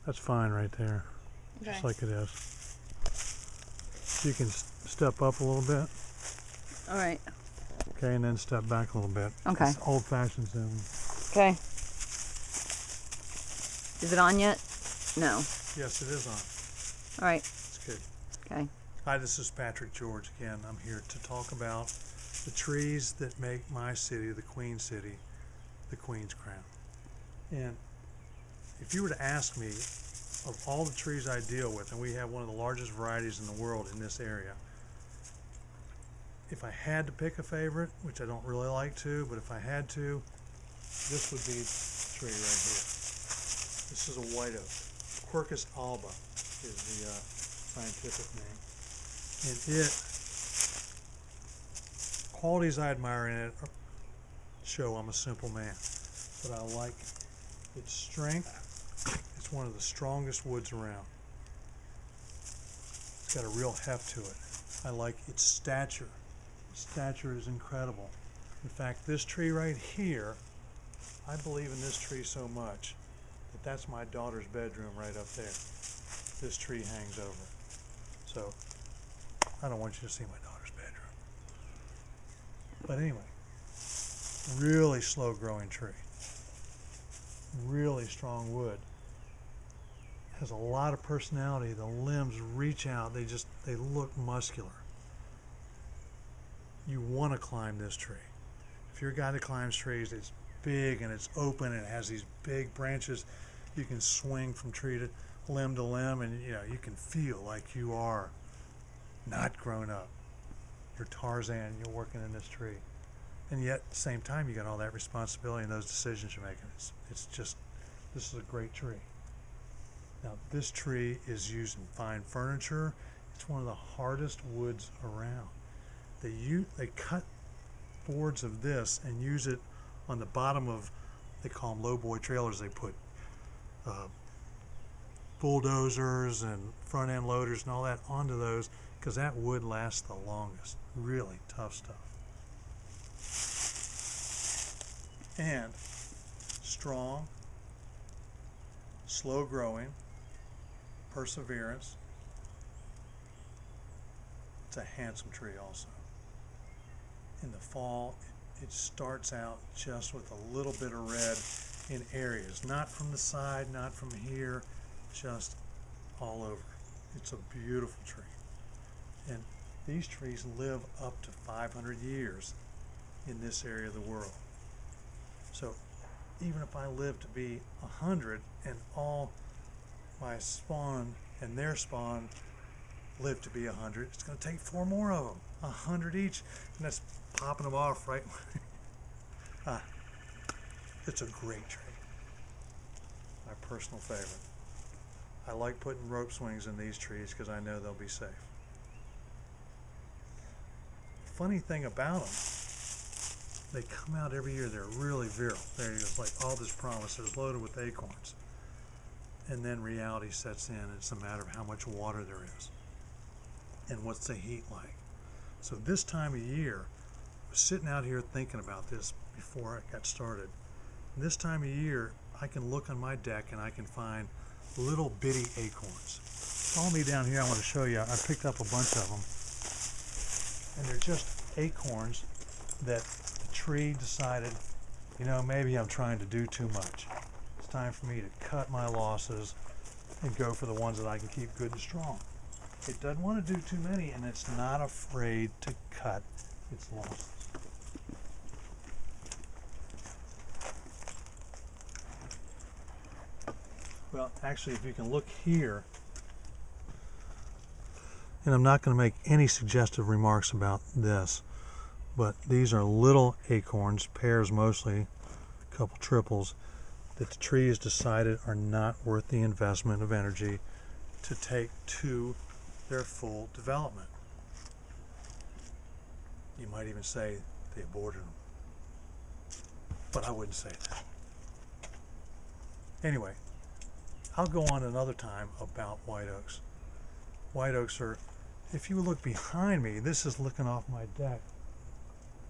That's fine right there, Okay. just like it is. You can step up a little bit. All right. Okay, and then step back a little bit. Okay. It's old-fashioned zoom. Okay. Is it on yet? No. Yes, it is on. All right. It's good. Okay. Hi, this is Patrick George again. I'm here to talk about the trees that make my city, the Queen City, the Queen's Crown. And if you were to ask me, of all the trees I deal with, and we have one of the largest varieties in the world in this area, if I had to pick a favorite, which I don't really like to, but if I had to, this would be the tree right here. This is a white oak. Quercus alba is the scientific name. And qualities I admire in it show I'm a simple man, but I like its strength. It's one of the strongest woods around. It's got a real heft to it. I like its stature. Its stature is incredible. In fact, this tree right here, I believe in this tree so much that that's my daughter's bedroom right up there. This tree hangs over it. So I don't want you to see my daughter's bedroom. But anyway, really slow growing tree. Really strong wood. Has a lot of personality. The limbs reach out. They look muscular. You want to climb this tree. If you're a guy that climbs trees, it's big and it's open and it has these big branches. You can swing from tree to limb, and you can feel like you are not grown up. You're Tarzan, you're working in this tree. And yet at the same time you got all that responsibility and those decisions you're making. It's just, this is a great tree. Now this tree is used in fine furniture. It's one of the hardest woods around. They cut boards of this and use it on the bottom of, they call them lowboy trailers. They put bulldozers and front end loaders and all that onto those because that wood lasts the longest. Really tough stuff. And strong, slow growing, perseverance. It's a handsome tree also. In the fall, it starts out just with a little bit of red in areas, not from the side, not from here, just all over. It's a beautiful tree. And these trees live up to 500 years in this area of the world. So even if I live to be 100 and all my spawn and their spawn live to be 100, it's going to take 4 more of them, 100 each, and that's popping them off right. It's a great tree. My personal favorite. I like putting rope swings in these trees because I know they'll be safe. Funny thing about them, they come out every year. They're really virile. They're just like all this promise. They're loaded with acorns. And then reality sets in. It's a matter of how much water there is and what's the heat like. So this time of year, I was sitting out here thinking about this before I got started. And this time of year, I can look on my deck and I can find little bitty acorns. Follow me down here. I want to show you. I picked up a bunch of them. And they're just acorns that the tree decided, maybe I'm trying to do too much. It's time for me to cut my losses and go for the ones that I can keep good and strong. It doesn't want to do too many, and it's not afraid to cut its losses. Well, actually, if you can look here, and I'm not going to make any suggestive remarks about this, but these are little acorns, pairs mostly, a couple triples, that the tree has decided are not worth the investment of energy to take to their full development. You might even say they aborted them, but I wouldn't say that. Anyway, I'll go on another time about white oaks. White oaks are, if you look behind me, this is looking off my deck.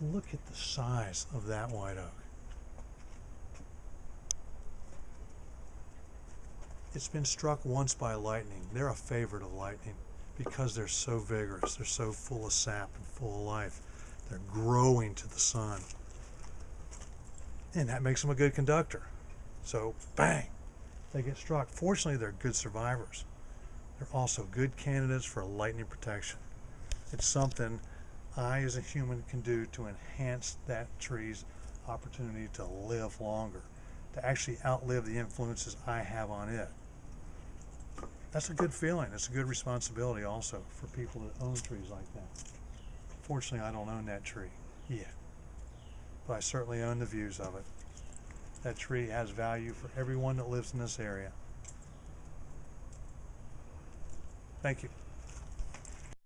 Look at the size of that white oak. It's been struck once by lightning. They're a favorite of lightning because they're so vigorous. They're so full of sap and full of life. They're growing to the sun. And that makes them a good conductor. So, bang, they get struck. Fortunately, they're good survivors. They're also good candidates for lightning protection. It's something I, as a human, can do to enhance that tree's opportunity to live longer, to actually outlive the influences I have on it. That's a good feeling. It's a good responsibility also for people that own trees like that. Fortunately, I don't own that tree yet, but I certainly own the views of it. That tree has value for everyone that lives in this area. Thank you.